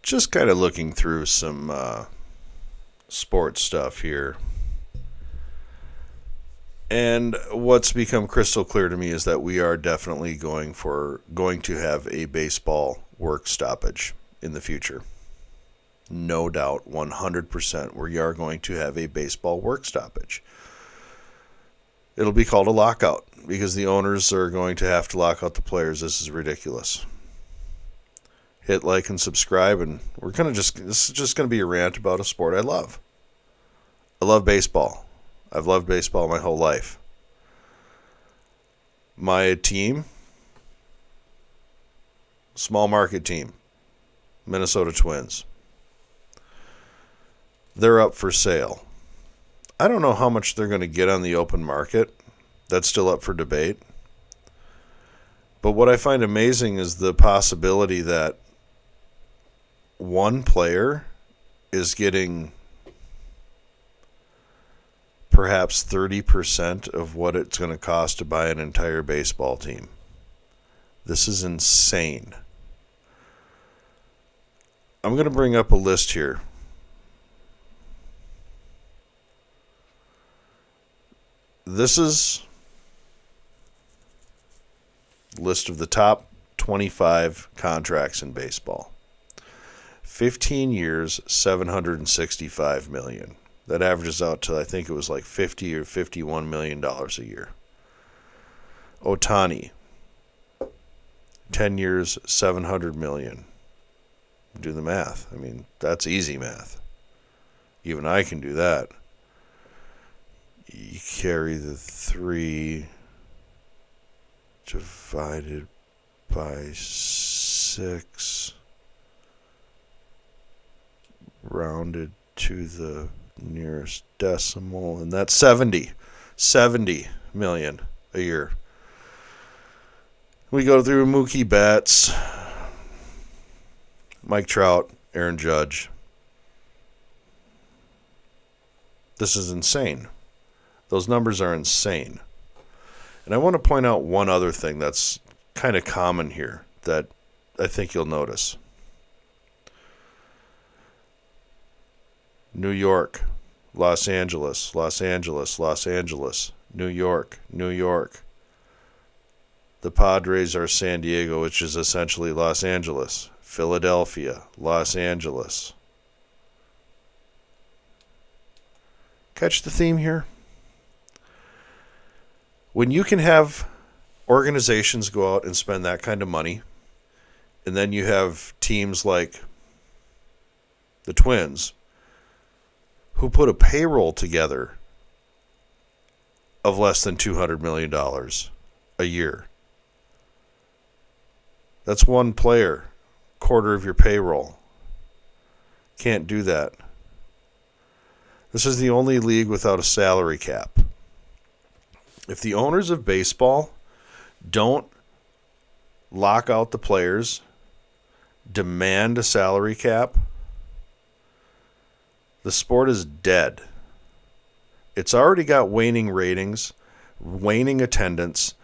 Just kind of looking through some sports stuff here. And what's become crystal clear to me is that we are definitely going to have a baseball work stoppage in the future. No doubt, 100%, we are going to have a baseball work stoppage. It'll be called a lockout because the owners are going to have to lock out the players. This is ridiculous. Hit like and subscribe, and this is just going to be a rant about a sport I love. I love baseball. I've loved baseball my whole life. My team, small market team, Minnesota Twins. They're up for sale. I don't know how much they're going to get on the open market. That's still up for debate. But what I find amazing is the possibility that one player is getting perhaps 30% of what it's going to cost to buy an entire baseball team. This is insane. I'm going to bring up a list here. This is a list of the top 25 contracts in baseball. 15 years, $765 million. That averages out to, I think it was like $50 or $51 million a year. Ohtani, 10 years, $700 million. Do the math. I mean, that's easy math. Even I can do that. You carry the 3 divided by 6, rounded to the nearest decimal, and that's 70 million a year. We go through Mookie Betts, Mike Trout, Aaron Judge. This is insane. Those numbers are insane. And I want to point out one other thing that's kind of common here that I think you'll notice. New York, Los Angeles, Los Angeles, Los Angeles, New York, New York. The Padres are San Diego, which is essentially Los Angeles. Philadelphia, Los Angeles. Catch the theme here? When you can have organizations go out and spend that kind of money, and then you have teams like the Twins, who put a payroll together of less than $200 million a year. That's one player, quarter of your payroll. Can't do that. This is the only league without a salary cap. If the owners of baseball don't lock out the players, demand a salary cap, the sport is dead. It's already got waning ratings, waning attendance.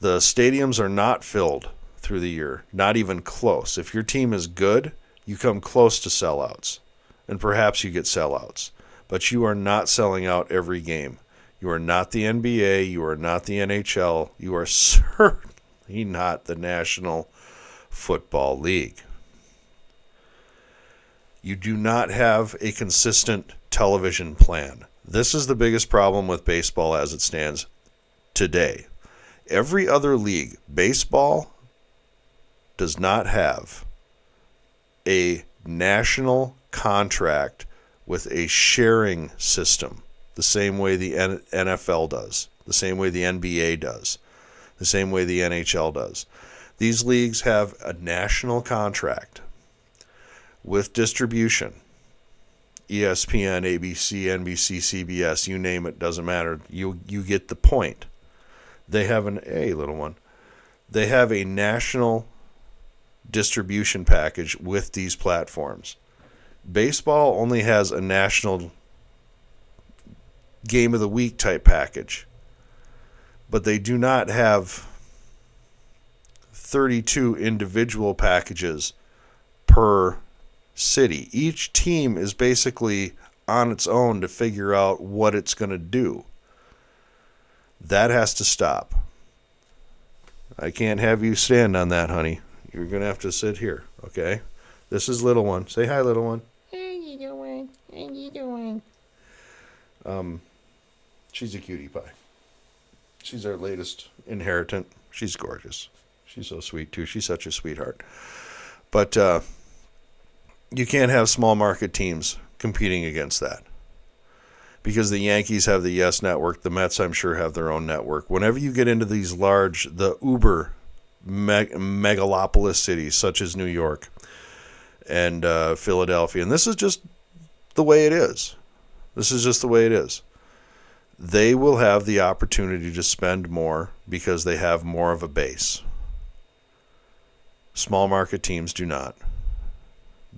The stadiums are not filled through the year, not even close. If your team is good, you come close to sellouts, and perhaps you get sellouts. But you are not selling out every game. You are not the NBA. You are not the NHL. You are certainly not the National Football League. You do not have a consistent television plan. This is the biggest problem with baseball as it stands today. Every other league, baseball does not have a national contract with a sharing system, the same way the NFL does, the same way the NBA does, the same way the NHL does. These leagues have a national contract with distribution. ESPN, ABC, NBC, CBS, you name it, doesn't matter. You get the point. They have They have a national distribution package with these platforms. Baseball only has a national game of the week type package, but they do not have 32 individual packages per city. Each team is basically on its own to figure out what it's going to do. That has to stop. I can't have you stand on that, honey. You're going to have to sit here, okay? This is little one. Say hi, little one. How you doing? How you doing? She's a cutie pie. She's our latest inheritant. She's gorgeous. She's so sweet, too. She's such a sweetheart. But you can't have small market teams competing against that. Because the Yankees have the Yes Network. The Mets, I'm sure, have their own network. Whenever you get into these large, the uber megalopolis cities, such as New York and Philadelphia, and this is just the way it is. This is just the way it is. They will have the opportunity to spend more because they have more of a base. Small market teams do not.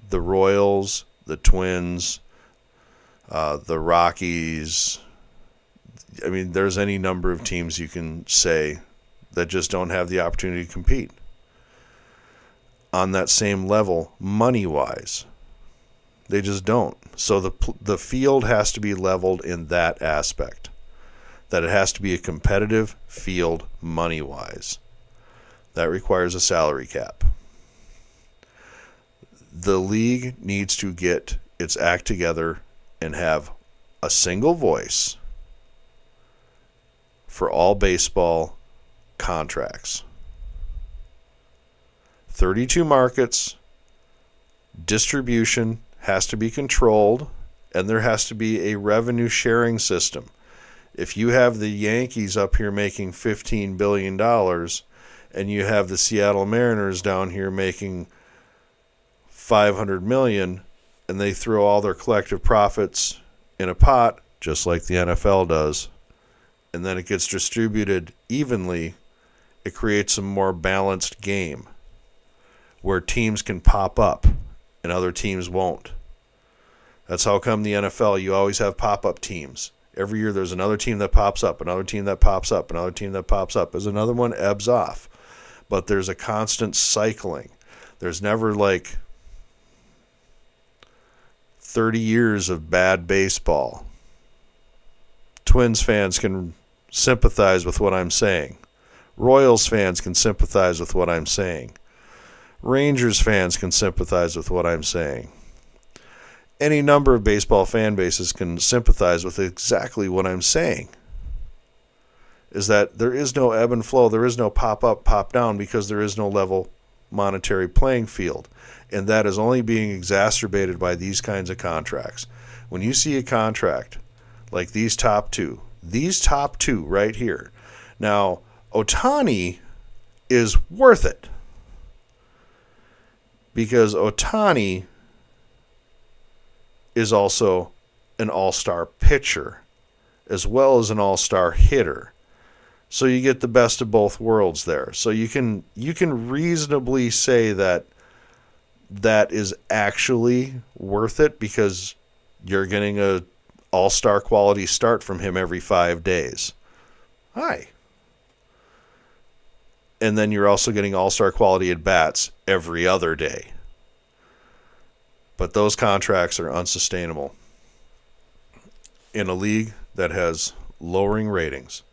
The Royals, the Twins, the Rockies. I mean, there's any number of teams you can say that just don't have the opportunity to compete on that same level money-wise. They just don't. So the field has to be leveled in that aspect, that it has to be a competitive field money-wise. That requires a salary cap. The league needs to get its act together and have a single voice for all baseball contracts. 32 markets, distribution has to be controlled, and there has to be a revenue sharing system. If you have the Yankees up here making $15 billion and you have the Seattle Mariners down here making $500 million, and they throw all their collective profits in a pot, just like the NFL does, and then it gets distributed evenly, it creates a more balanced game where teams can pop up and other teams won't. That's how come the NFL, you always have pop-up teams. Every year there's another team that pops up, another team that pops up, another team that pops up. As another one ebbs off. But there's a constant cycling. There's never like 30 years of bad baseball. Twins fans can sympathize with what I'm saying. Royals fans can sympathize with what I'm saying. Rangers fans can sympathize with what I'm saying. Any number of baseball fan bases can sympathize with exactly what I'm saying. Is that there is no ebb and flow, there is no pop up, pop down, because there is no level monetary playing field. And that is only being exacerbated by these kinds of contracts. When you see a contract like these top two right here. Now, Ohtani is worth it, because Ohtani is also an all-star pitcher as well as an all-star hitter. So you get the best of both worlds there. So you can reasonably say that is actually worth it, because you're getting a all-star quality start from him every 5 days. Hi. And then you're also getting all-star quality at bats every other day. But those contracts are unsustainable. In a league that has lowering ratings,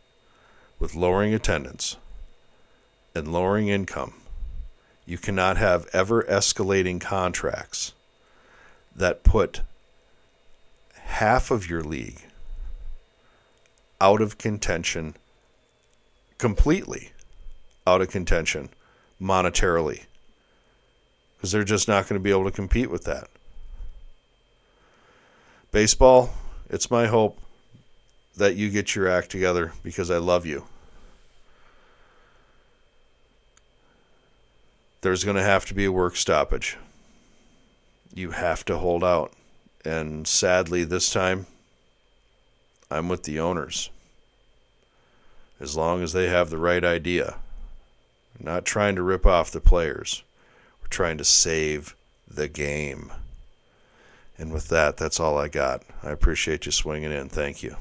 with lowering attendance, and lowering income, you cannot have ever escalating contracts that put half of your league out of contention, completely out of contention monetarily, because they're just not going to be able to compete with that. Baseball, it's my hope that you get your act together, because I love you. There's going to have to be a work stoppage. You have to hold out. And sadly, this time, I'm with the owners. As long as they have the right idea. We're not trying to rip off the players. We're trying to save the game. And with that, that's all I got. I appreciate you swinging in. Thank you.